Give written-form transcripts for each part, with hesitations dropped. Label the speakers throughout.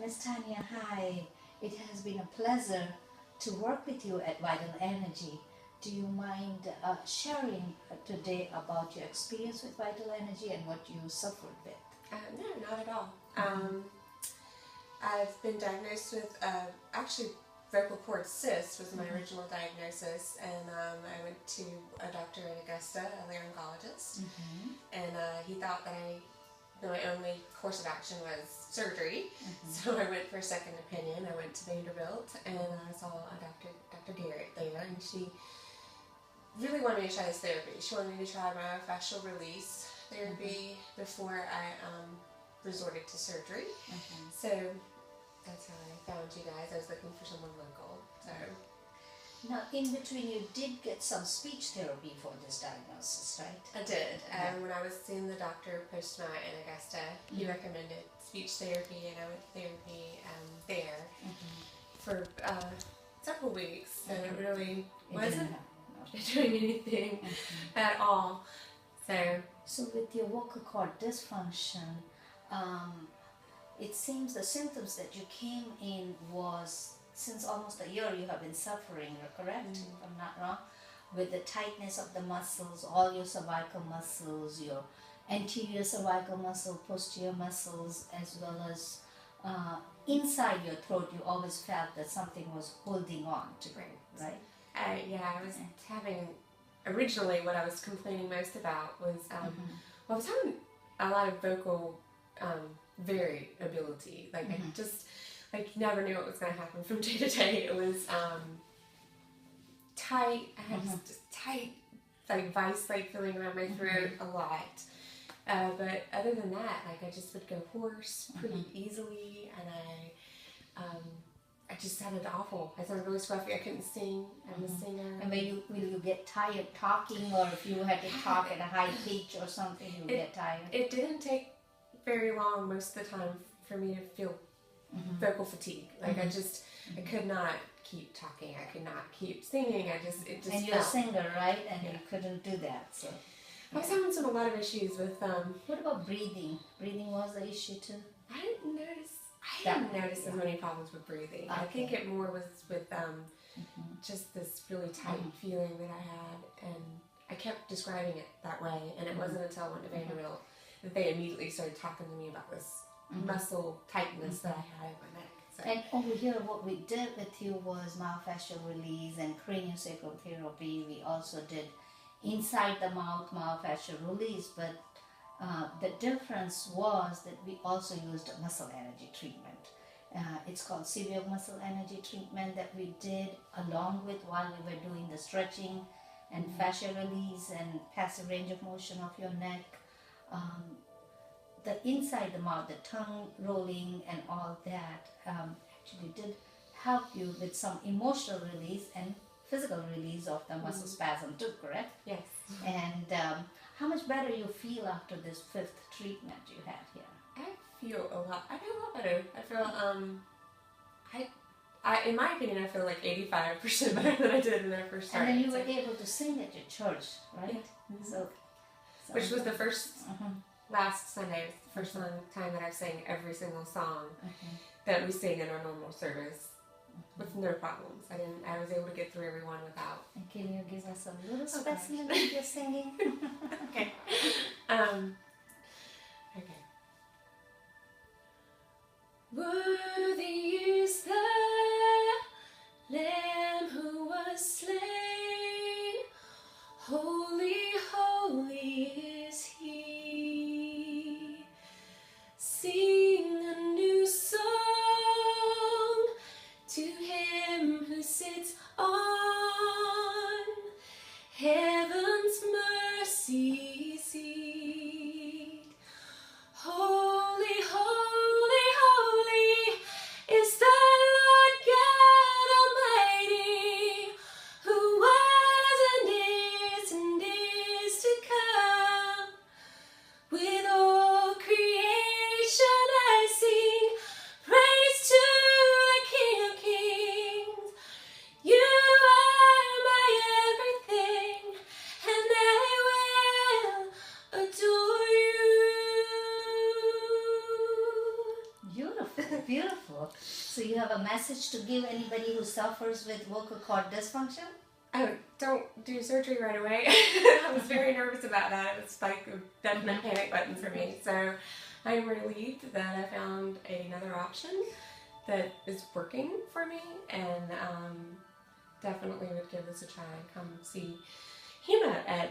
Speaker 1: Miss Tanya, hi. It has been a pleasure to work with you at Vital Energy. Do you mind sharing today about your experience with Vital Energy and what you suffered with?
Speaker 2: No, not at all. I've been diagnosed with actually vocal cord cyst was my original diagnosis, and I went to a doctor in Augusta, a laryngologist, and he thought that my only course of action was surgery, so I went for a second opinion. I went to Vanderbilt, and I saw a Dr. Garrett there, and she really wanted me to try this therapy. She wanted me to try myofascial release therapy before I resorted to surgery. So that's how I found you guys. I was looking for someone local. So
Speaker 1: now, in between, you did get some speech therapy for this diagnosis, right?
Speaker 2: I did. When I was seeing the doctor post-night in Augusta, he recommended speech therapy, and I went to therapy there for several weeks. So it really wasn't doing anything at all.
Speaker 1: So with your vocal cord dysfunction, it seems the symptoms that you came in was, since almost a year you have been suffering, correct? If I'm not wrong, with the tightness of the muscles, all your cervical muscles, your anterior cervical muscle, posterior muscles, as well as inside your throat, you always felt that something was holding on to you, right?
Speaker 2: I was having, originally what I was complaining most about was, I was having a lot of vocal variability. Like I just, never knew what was going to happen from day to day. It was tight. I had just tight, vice-like feeling around my throat a lot. But other than that, I just would go hoarse pretty easily, and I just sounded awful. I sounded really scruffy. I couldn't sing. I'm a singer.
Speaker 1: And will you get tired talking, or if you had to talk at a high pitch or something, you get tired?
Speaker 2: It didn't take very long most of the time for me to feel vocal fatigue. Like I could not keep talking. I could not keep singing. It just
Speaker 1: and you're a singer, right? And you couldn't do that. So
Speaker 2: I was having a lot of issues with
Speaker 1: what about breathing? Breathing was the issue too?
Speaker 2: I didn't notice as many problems with breathing. I think it more was with just this really tight feeling that I had, and I kept describing it that way, and it wasn't until I went to Vanderbilt that they immediately started talking to me about this muscle tightness that I had in my neck. So.
Speaker 1: And over here, what we did with you was myofascial release and craniosacral therapy. We also did inside the mouth myofascial release, but the difference was that we also used muscle energy treatment. It's called Shivyog muscle energy treatment that we did along with while we were doing the stretching and fascia release and passive range of motion of your neck. The inside the mouth, the tongue rolling and all that actually did help you with some emotional release and physical release of the muscle spasm too, correct?
Speaker 2: Yes.
Speaker 1: And how much better you feel after this 5th treatment you had here?
Speaker 2: I feel a lot better. I feel, in my opinion, I feel like 85% better than I did when I first started.
Speaker 1: And then you were able to sing at your church, right?
Speaker 2: Yeah.
Speaker 1: So
Speaker 2: which was the first, last Sunday, was the first time that I've sang every single song that we sing in our normal service with no problems. I was able to get through everyone without.
Speaker 1: And can you give us a little specimen of your singing?
Speaker 2: Okay. Okay. Worthy is the Lamb who was slain. Holy, holy is He. Sing a new song to Him who sits on heaven's mercy seat.
Speaker 1: Beautiful. So you have a message to give anybody who suffers with vocal cord dysfunction?
Speaker 2: Oh, don't do surgery right away. I was very nervous about that. It was like a definite panic button for me. So I'm relieved that I found another option that is working for me, and definitely would give this a try. Come see Hima at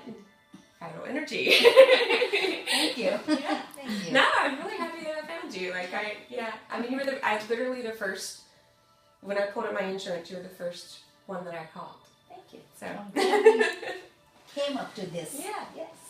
Speaker 2: Vital Energy.
Speaker 1: Thank you.
Speaker 2: Yeah.
Speaker 1: Thank you.
Speaker 2: No, I'm really happy that I found you. I mean, you were literally the first, when I pulled up my insurance, you were the first one that I called.
Speaker 1: Thank you.
Speaker 2: So.
Speaker 1: I'm glad we came up to this.
Speaker 2: Yeah.
Speaker 1: Yes.